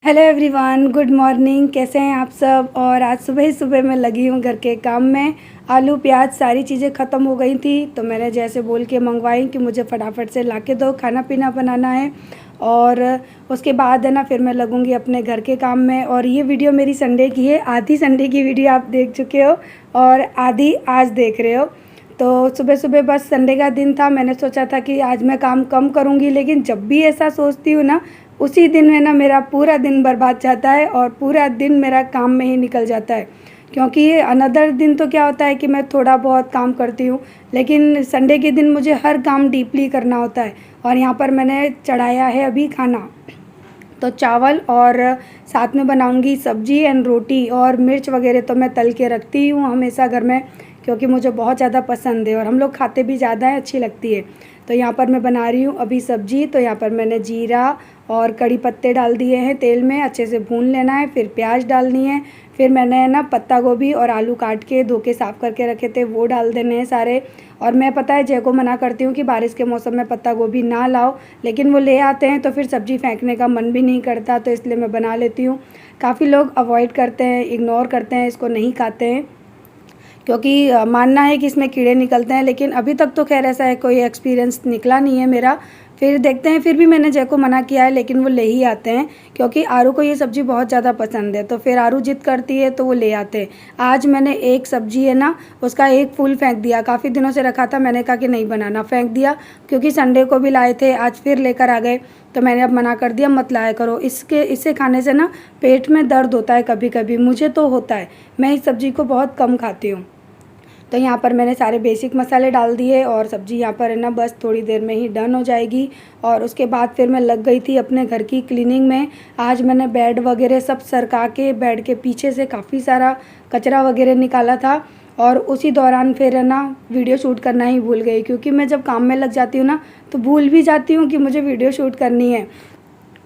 Hello everyone, good morning. कैसे हैं आप सब। और आज सुबह ही सुबह मैं लगी हूँ घर के काम में। आलू प्याज सारी चीज़ें ख़त्म हो गई थी तो मैंने जैसे बोल के मंगवाई कि मुझे फटाफट से ला के दो, खाना पीना बनाना है। और उसके बाद है ना फिर मैं लगूँगी अपने घर के काम में। और ये वीडियो मेरी संडे की है। आधी संडे की वीडियो आप देख चुके हो और आधी आज देख रहे हो। तो सुबह सुबह बस संडे का दिन था, मैंने सोचा था कि आज मैं काम कम करूँगी, लेकिन जब भी ऐसा सोचती हूँ ना उसी दिन में ना मेरा पूरा दिन बर्बाद जाता है और पूरा दिन मेरा काम में ही निकल जाता है। क्योंकि अनदर दिन तो क्या होता है कि मैं थोड़ा बहुत काम करती हूँ, लेकिन संडे के दिन मुझे हर काम डीपली करना होता है। और यहाँ पर मैंने चढ़ाया है अभी खाना, तो चावल और साथ में बनाऊंगी सब्जी एंड रोटी। और मिर्च वगैरह तो मैं तल के रखती हूँ हमेशा घर में, क्योंकि मुझे बहुत ज़्यादा पसंद है और हम लोग खाते भी ज़्यादा है, अच्छी लगती है। तो यहाँ पर मैं बना रही हूँ अभी सब्जी। तो यहाँ पर मैंने जीरा और कड़ी पत्ते डाल दिए हैं तेल में, अच्छे से भून लेना है। फिर प्याज डालनी है। फिर मैंने ना पत्ता गोभी और आलू काट के धो के साफ़ करके रखे थे, वो डाल देने हैं सारे। और मैं पता है जय को मना करती हूँ कि बारिश के मौसम में पत्ता गोभी ना लाओ, लेकिन वो ले आते हैं तो फिर सब्ज़ी फेंकने का मन भी नहीं करता, तो इसलिए मैं बना लेती हूँ। काफ़ी लोग अवॉइड करते हैं, इग्नोर करते हैं, इसको नहीं खाते हैं, क्योंकि मानना है कि इसमें कीड़े निकलते हैं। लेकिन अभी तक तो खैर ऐसा है कोई एक्सपीरियंस निकला नहीं है मेरा। फिर देखते हैं। फिर भी मैंने जय को मना किया है, लेकिन वो ले ही आते हैं, क्योंकि आरू को ये सब्ज़ी बहुत ज़्यादा पसंद है। तो फिर आरू जिद करती है तो वो ले आते हैं। आज मैंने एक सब्ज़ी है ना उसका एक फूल फेंक दिया, काफ़ी दिनों से रखा था, मैंने कहा कि नहीं बनाना, फेंक दिया। क्योंकि संडे को भी लाए थे, आज फिर लेकर आ गए, तो मैंने अब मना कर दिया मत लाया करो। इसे खाने से ना पेट में दर्द होता है कभी कभी, मुझे तो होता है। मैं इस सब्ज़ी को बहुत कम खाती हूँ। तो यहाँ पर मैंने सारे बेसिक मसाले डाल दिए और सब्ज़ी यहाँ पर है ना बस थोड़ी देर में ही डन हो जाएगी। और उसके बाद फिर मैं लग गई थी अपने घर की क्लीनिंग में। आज मैंने बेड वगैरह सब सरका के, बेड के पीछे से काफ़ी सारा कचरा वगैरह निकाला था। और उसी दौरान फिर है ना वीडियो शूट करना ही भूल गई, क्योंकि मैं जब काम में लग जाती हूँ ना तो भूल भी जाती हूँ कि मुझे वीडियो शूट करनी है।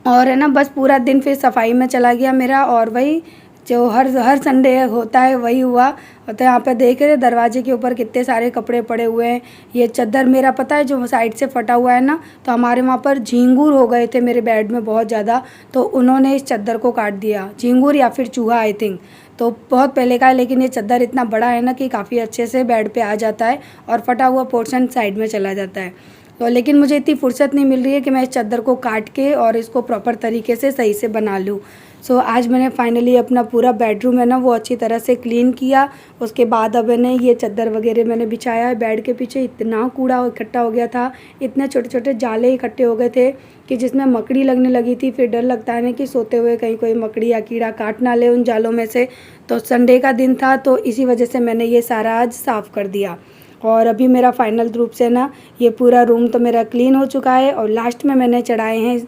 और है ना बस पूरा दिन फिर सफाई में चला गया मेरा। और वही जो हर संडे होता है वही हुआ। तो यहाँ पे देख रहे दरवाजे के ऊपर कितने सारे कपड़े पड़े हुए हैं। ये चादर मेरा पता है जो साइड से फटा हुआ है ना, तो हमारे वहाँ पर झींगुर हो गए थे मेरे बेड में बहुत ज़्यादा, तो उन्होंने इस चादर को काट दिया। झींगुर या फिर चूहा आई थिंक, तो बहुत पहले का है, लेकिन ये चादर इतना बड़ा है ना कि काफ़ी अच्छे से बेड पे आ जाता है और फटा हुआ पोर्शन साइड में चला जाता है। तो लेकिन मुझे इतनी फुर्सत नहीं मिल रही है कि मैं इस चादर को काट के और इसको प्रॉपर तरीके से सही से बना लूँ। सो आज मैंने फाइनली अपना पूरा बेडरूम है ना वो अच्छी तरह से क्लीन किया। उसके बाद अब मैंने ये चादर वगैरह मैंने बिछाया है। बेड के पीछे इतना कूड़ा इकट्ठा हो गया था, इतने छोटे छोटे जाले इकट्ठे हो गए थे कि जिसमें मकड़ी लगने लगी थी। फिर डर लगता है ना कि सोते हुए कहीं कोई मकड़ी या कीड़ा काट ना ले उन जालों में से। तो संडे का दिन था तो इसी वजह से मैंने ये सारा आज साफ़ कर दिया। और अभी मेरा फाइनल रूप से ना ये पूरा रूम तो मेरा क्लीन हो चुका है। और लास्ट में मैंने चढ़ाए हैं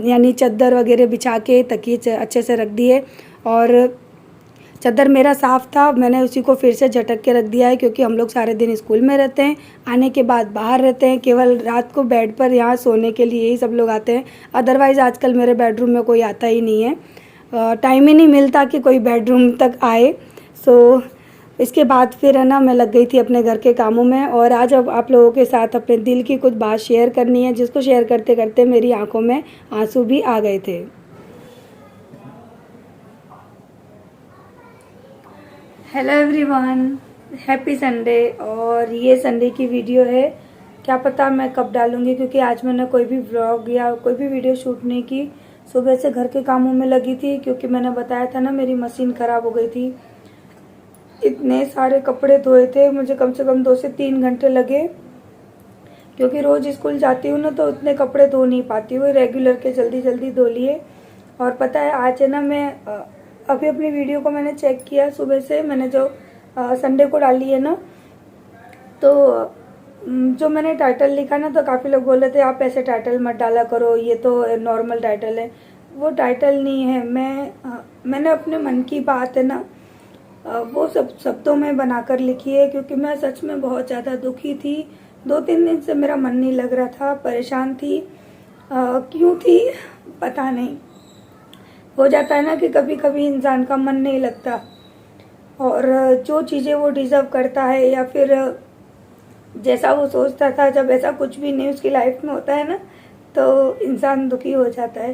यानी चादर वगैरह बिछा के तकिए अच्छे से रख दिए। और चादर मेरा साफ़ था, मैंने उसी को फिर से झटक के रख दिया है, क्योंकि हम लोग सारे दिन स्कूल में रहते हैं, आने के बाद बाहर रहते हैं, केवल रात को बेड पर यहाँ सोने के लिए ही सब लोग आते हैं। अदरवाइज़ आजकल मेरे बेडरूम में कोई आता ही नहीं है, टाइम ही नहीं मिलता कि कोई बेडरूम तक आए। सो इसके बाद फिर है ना मैं लग गई थी अपने घर के कामों में। और आज अब आप लोगों के साथ अपने दिल की कुछ बात शेयर करनी है, जिसको शेयर करते करते मेरी आंखों में आंसू भी आ गए थे। Hello everyone, happy Sunday. और ये संडे की वीडियो है, क्या पता मैं कब डालूंगी, क्योंकि आज मैंने कोई भी व्लॉग या कोई भी वीडियो शूट नहीं की। सुबह से घर के कामों में लगी थी, क्योंकि मैंने बताया था ना मेरी मशीन ख़राब हो गई थी। इतने सारे कपड़े धोए थे, मुझे कम से कम 2 से 3 घंटे लगे, क्योंकि रोज़ स्कूल जाती हूँ ना तो उतने कपड़े धो नहीं पाती हूँ, रेगुलर के जल्दी जल्दी धो लिए। और पता है आज है ना मैं अभी अपनी वीडियो को मैंने चेक किया सुबह से, मैंने जो संडे को डाली है ना, तो जो मैंने टाइटल लिखा ना तो काफ़ी लोग बोल रहे थे आप ऐसे टाइटल मत डाला करो, ये तो नॉर्मल टाइटल है। वो टाइटल नहीं है, मैंने अपने मन की बात है ना वो सब शब्दों में बनाकर लिखी है, क्योंकि मैं सच में बहुत ज़्यादा दुखी थी। 2-3 दिन से मेरा मन नहीं लग रहा था, परेशान थी। क्यों थी पता नहीं, हो जाता है ना कि कभी कभी इंसान का मन नहीं लगता, और जो चीज़ें वो डिज़र्व करता है या फिर जैसा वो सोचता था, जब ऐसा कुछ भी नहीं उसकी लाइफ में होता है ना तो इंसान दुखी हो जाता है।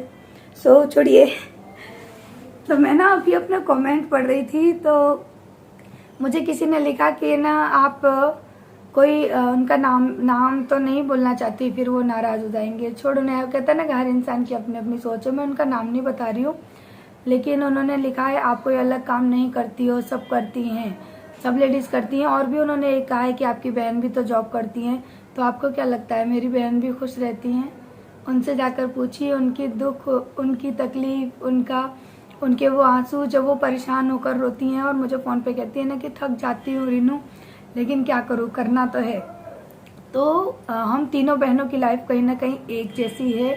सो छोड़िए, तो मैं ना अभी अपना कमेंट पढ़ रही थी, तो मुझे किसी ने लिखा कि ना आप कोई उनका नाम तो नहीं बोलना चाहती, फिर वो नाराज हो जाएंगे। छोड़ो ना, कहता है ना कि हर इंसान की अपनी अपनी सोच है। मैं उनका नाम नहीं बता रही हूँ, लेकिन उन्होंने लिखा है आप कोई अलग काम नहीं करती हो, सब करती हैं, सब लेडीज़ करती हैं। और भी उन्होंने एक कहा है कि आपकी बहन भी तो जॉब करती हैं, तो आपको क्या लगता है मेरी बहन भी खुश रहती हैं? उनसे जाकर पूछिए, उनकी दुख, उनकी तकलीफ, उनके वो आंसू जब वो परेशान होकर रोती हैं और मुझे फ़ोन पे कहती है ना कि थक जाती हूँ रीनू, लेकिन क्या करूँ, करना तो है। तो हम तीनों बहनों की लाइफ कहीं ना कहीं एक जैसी है।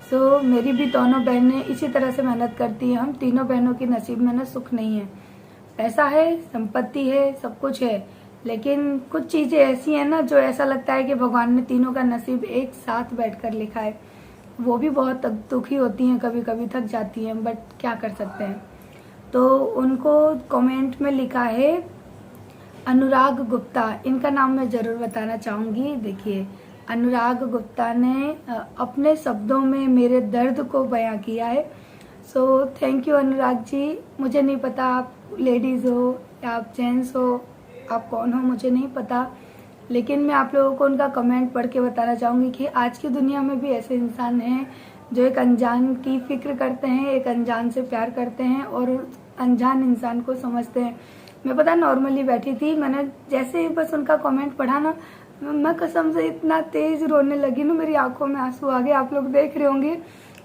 सो मेरी भी दोनों बहनें इसी तरह से मेहनत करती हैं। हम तीनों बहनों के नसीब में ना सुख नहीं है, पैसा है, संपत्ति है, सब कुछ है, लेकिन कुछ चीज़ें ऐसी हैं ना जो ऐसा लगता है कि भगवान ने तीनों का नसीब एक साथ बैठकर लिखा है। वो भी बहुत दुखी होती हैं, कभी कभी थक जाती हैं, बट क्या कर सकते हैं। तो उनको कमेंट में लिखा है अनुराग गुप्ता, इनका नाम मैं ज़रूर बताना चाहूँगी। देखिए, अनुराग गुप्ता ने अपने शब्दों में मेरे दर्द को बयां किया है। So thank you Anurag ji. मुझे नहीं पता आप लेडीज़ हो या आप जेंट्स हो, आप कौन हो मुझे नहीं पता, लेकिन मैं आप लोगों को उनका कमेंट पढ़ के बताना चाहूँगी कि आज की दुनिया में भी ऐसे इंसान हैं जो एक अनजान की फिक्र करते हैं, एक अनजान से प्यार करते हैं और अनजान इंसान को समझते हैं। मैं पता नॉर्मली बैठी थी, मैंने जैसे ही बस उनका कमेंट पढ़ा ना, मैं कसम से इतना तेज रोने लगी ना, मेरी आंखों में आंसू आ गए। आप लोग देख रहे होंगे,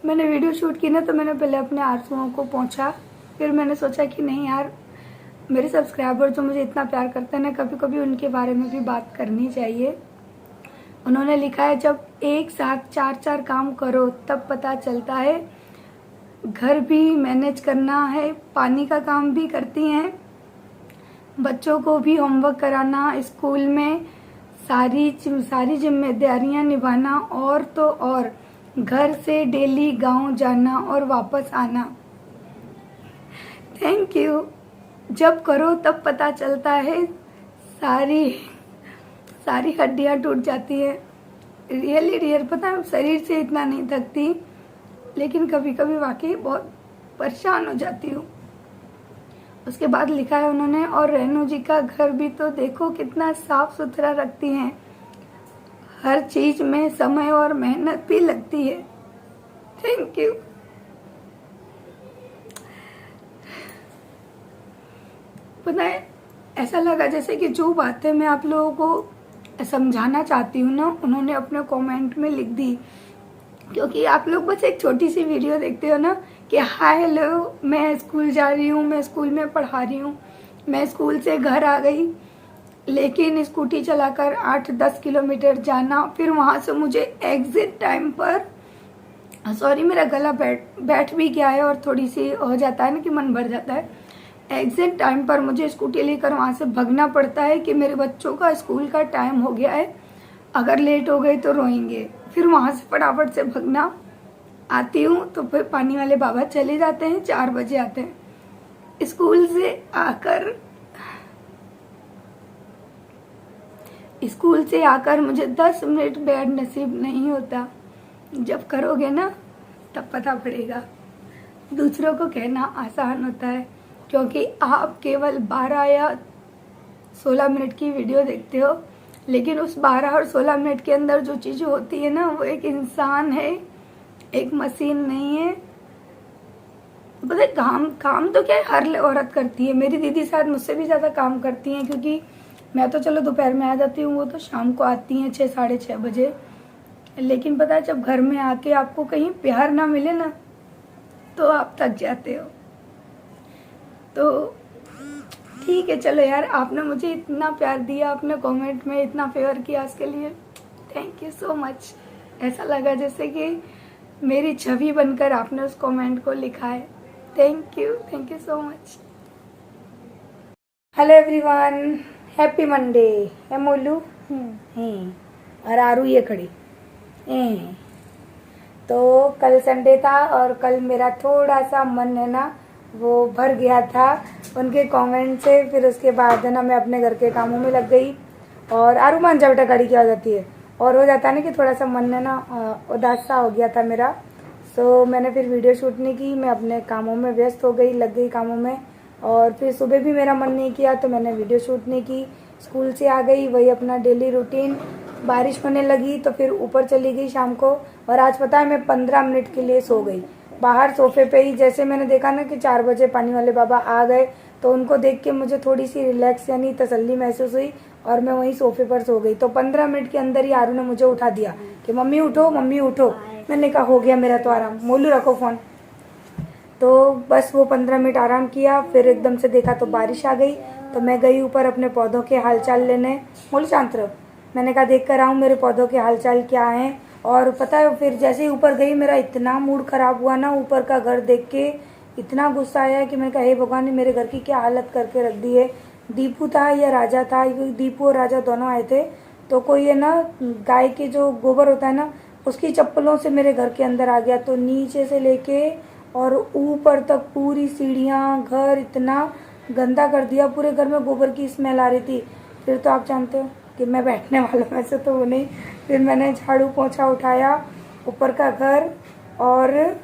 मैंने वीडियो शूट की ना, तो मैंने पहले अपने आंसुओं को पोंछा, फिर मैंने सोचा कि नहीं यार, मेरे सब्सक्राइबर जो मुझे इतना प्यार करते हैं ना, कभी कभी उनके बारे में भी बात करनी चाहिए। उन्होंने लिखा है जब एक साथ चार चार काम करो तब पता चलता है, घर भी मैनेज करना है, पानी का काम भी करती हैं, बच्चों को भी होमवर्क कराना, स्कूल में सारी जिम्मेदारियां निभाना, और तो और घर से डेली गांव जाना और वापस आना। Thank you. जब करो तब पता चलता है, सारी हड्डियां टूट जाती है। रियली पता है, शरीर से इतना नहीं थकती, लेकिन कभी कभी वाकई बहुत परेशान हो जाती हूँ। उसके बाद लिखा है उन्होंने, और रेनू जी का घर भी तो देखो कितना साफ सुथरा रखती हैं, हर चीज में समय और मेहनत भी लगती है। Thank you. पता है, ऐसा लगा जैसे कि जो बातें मैं आप लोगों को समझाना चाहती हूँ ना, उन्होंने अपने कमेंट में लिख दी। क्योंकि आप लोग बस एक छोटी सी वीडियो देखते हो ना कि हाय हेलो मैं स्कूल जा रही हूँ, मैं स्कूल में पढ़ा रही हूँ, मैं स्कूल से घर आ गई, लेकिन स्कूटी चलाकर 8-10 किलोमीटर जाना, फिर वहाँ से मुझे एग्जिट टाइम पर, सॉरी मेरा गला बैठ भी गया है और थोड़ी सी हो जाता है ना कि मन भर जाता है, एग्जिट टाइम पर मुझे स्कूटी लेकर वहाँ से भगना पड़ता है कि मेरे बच्चों का स्कूल का टाइम हो गया है, अगर लेट हो गए तो रोएंगे। फिर वहाँ से फटाफट से भगना आती हूँ, तो फिर पानी वाले बाबा चले जाते हैं, 4 बजे आते हैं। स्कूल से आकर मुझे 10 मिनट बेड नसीब नहीं होता। जब करोगे ना तब पता पड़ेगा। दूसरों को कहना आसान होता है, क्योंकि आप केवल 12 या 16 मिनट की वीडियो देखते हो, लेकिन उस 12 और 16 मिनट के अंदर जो चीज़ें होती है ना, वो एक इंसान है, एक मशीन नहीं है। पता है, काम तो क्या है, हर औरत करती है। मेरी दीदी शायद मुझसे भी ज़्यादा काम करती हैं, क्योंकि मैं तो चलो दोपहर में आ जाती हूँ, वो तो शाम को आती हैं 6-6:30 बजे। लेकिन पता है, जब घर में आके आपको कहीं प्यार ना मिले ना, तो आप थक जाते हो। तो ठीक है, चलो यार, आपने मुझे इतना प्यार दिया, आपने कमेंट में इतना फेवर किया, उसके लिए थैंक यू सो मच। ऐसा लगा जैसे कि मेरी छवि बनकर आपने उस कमेंट को लिखा है। Thank you so much. Hello everyone, happy Monday. है मोलू और आरू ये खड़ी। तो कल संडे था और कल मेरा थोड़ा सा मन है ना वो भर गया था उनके कमेंट से। फिर उसके बाद है ना मैं अपने घर के कामों में लग गई, और आरू मान जा बेटा, गाड़ी की आ जाती है, और हो जाता है ना कि थोड़ा सा मन है ना उदास सा हो गया था मेरा। सो मैंने फिर वीडियो शूट नहीं की, मैं अपने कामों में व्यस्त हो गई, लग गई कामों में। और फिर सुबह भी मेरा मन नहीं किया तो मैंने वीडियो शूट नहीं की। स्कूल से आ गई, वही अपना डेली रूटीन। बारिश होने लगी तो फिर ऊपर चली गई शाम को। और आज पता है मैं 15 मिनट के लिए सो गई बाहर सोफे पे ही। जैसे मैंने देखा ना कि 4 बजे पानी वाले बाबा आ गए तो उनको देख के मुझे थोड़ी सी रिलैक्स यानी तसल्ली महसूस हुई और मैं वहीं सोफे पर सो गई। तो 15 मिनट के अंदर ही आरू ने मुझे उठा दिया कि मम्मी उठो, मम्मी उठो। मैंने कहा हो गया मेरा तो आराम, मोलू रखो फ़ोन। तो बस वो 15 मिनट आराम किया, फिर एकदम से देखा तो बारिश आ गई। तो मैं गई ऊपर अपने पौधों के हालचाल लेने। मोलू शांत रहो। मैंने कहा देख कर आऊँ मेरे पौधों के हालचाल क्या हैं। और पता है फिर जैसे ही ऊपर गई मेरा इतना मूड खराब हुआ ना, ऊपर का घर देख के इतना गुस्सा आया कि मैंने कहा हे भगवान ने मेरे घर की क्या हालत करके रख दी है। दीपू था या राजा था, दीपू और राजा दोनों आए थे। तो कोई है ना गाय के जो गोबर होता है ना उसकी चप्पलों से मेरे घर के अंदर आ गया। तो नीचे से लेके और ऊपर तक पूरी सीढ़ियाँ, घर इतना गंदा कर दिया, पूरे घर में गोबर की स्मेल आ रही थी। फिर तो आप जानते हो कि मैं बैठने वालों में से तो वो नहीं। फिर मैंने झाड़ू पोंछा उठाया, ऊपर का घर और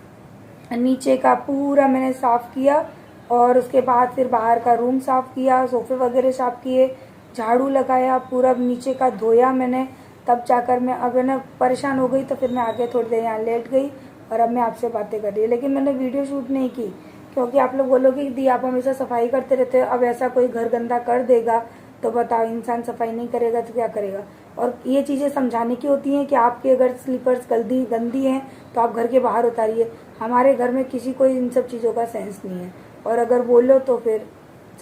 नीचे का पूरा मैंने साफ़ किया। और उसके बाद फिर बाहर का रूम साफ़ किया, सोफे वगैरह साफ़ किए, झाड़ू लगाया, पूरा नीचे का धोया मैंने। तब जाकर मैं अब ना परेशान हो गई तो फिर मैं आगे थोड़ी देर यहाँ लेट गई और अब मैं आपसे बातें कर रही हूँ। लेकिन मैंने वीडियो शूट नहीं की क्योंकि आप लोग बोलोगे कि दी आप हमेशा सफाई करते रहते हो, अब ऐसा कोई घर गंदा कर देगा तो बताओ इंसान सफाई नहीं करेगा तो क्या करेगा। और ये चीज़ें समझाने की होती हैं कि आपके अगर स्लीपर्स गंदी हैं तो आप घर के बाहर उतारिए। हमारे घर में किसी को इन सब चीज़ों का सेंस नहीं है और अगर बोलो तो फिर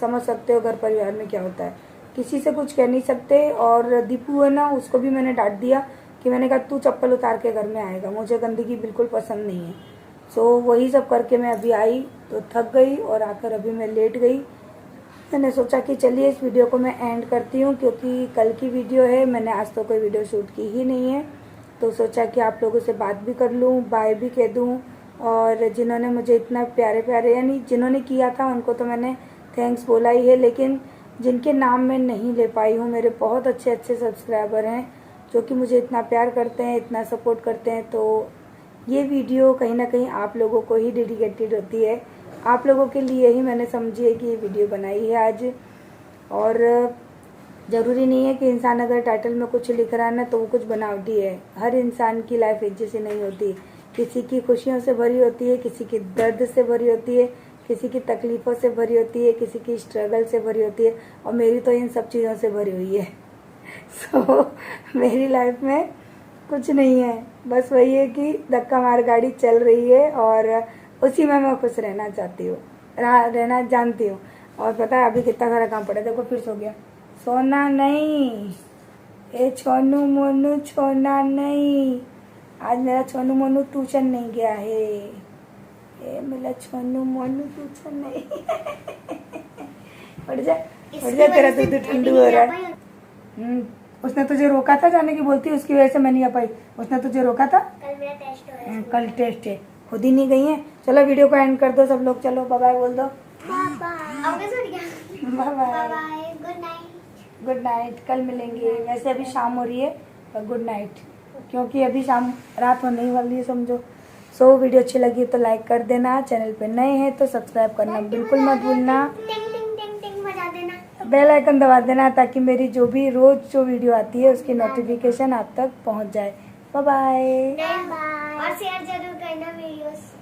समझ सकते हो घर परिवार में क्या होता है, किसी से कुछ कह नहीं सकते। और दीपू है ना उसको भी मैंने डांट दिया कि मैंने कहा तू चप्पल उतार के घर में आएगा, मुझे गंदगी बिल्कुल पसंद नहीं है। सो वही सब करके मैं अभी आई तो थक गई और आकर अभी मैं लेट गई। मैंने सोचा कि चलिए इस वीडियो को मैं एंड करती हूँ क्योंकि कल की वीडियो है, मैंने आज तो कोई वीडियो शूट की ही नहीं है। तो सोचा कि आप लोगों से बात भी कर लूँ, बाय भी कह दूँ। और जिन्होंने मुझे इतना प्यारे प्यारे यानी जिन्होंने किया था उनको तो मैंने थैंक्स बोला ही है, लेकिन जिनके नाम मैं नहीं ले पाई हूँ, मेरे बहुत अच्छे अच्छे सब्सक्राइबर हैं जो कि मुझे इतना प्यार करते हैं, इतना सपोर्ट करते हैं। तो ये वीडियो कहीं ना कहीं आप लोगों को ही डेडिकेटेड होती है, आप लोगों के लिए ही मैंने समझी है कि ये वीडियो बनाई है आज। और ज़रूरी नहीं है कि इंसान अगर टाइटल में कुछ लिख रहा है ना तो वो कुछ बनावटी है। हर इंसान की लाइफ एक जैसी नहीं होती, किसी की खुशियों से भरी होती है, किसी की दर्द से भरी होती है, किसी की तकलीफ़ों से भरी होती है, किसी की स्ट्रगल से भरी होती है। और मेरी तो इन सब चीज़ों से भरी हुई है। सो मेरी लाइफ में कुछ नहीं है, बस वही है कि धक्का मार गाड़ी चल रही है और उसी में मैं खुश रहना चाहती हूँ, रहना जानती हूँ। और पता है अभी कितना सारा काम पड़ा है, देखो फिर सो गया। सोना नहीं, ए छोनू मोनू छोना नहीं, आज मेरा छोनू मोनू ट्यूशन नहीं गया है। ए मेरा छोनू मोनू ट्यूशन नहीं। उठ जा तेरा दूध ठंडू हो रहा है। उसने तुझे रोका था जाने की, बोलती उसकी वजह से मैं नहीं आ पाई। उसने तुझे रोका था, कल मेरा टेस्ट है। कल टेस्ट है, खुद ही नहीं गई है। चलो वीडियो को एंड कर दो सब लोग, चलो बाय बाय बोल दो। बाय बाय, गुड नाइट, कल मिलेंगे। वैसे अभी शाम हो रही है पर गुड नाइट, क्योंकि अभी शाम रात होने ही वाली है समझो। सो वीडियो अच्छी लगी तो लाइक कर देना, चैनल पे नए हैं तो सब्सक्राइब करना बिल्कुल मत भूलना, बेल आइकन दबा देना ताकि मेरी जो भी रोज जो वीडियो आती है उसकी नोटिफिकेशन आप तक पहुंच जाए। बाय बाय, और शेयर जरूर करना वीडियोस।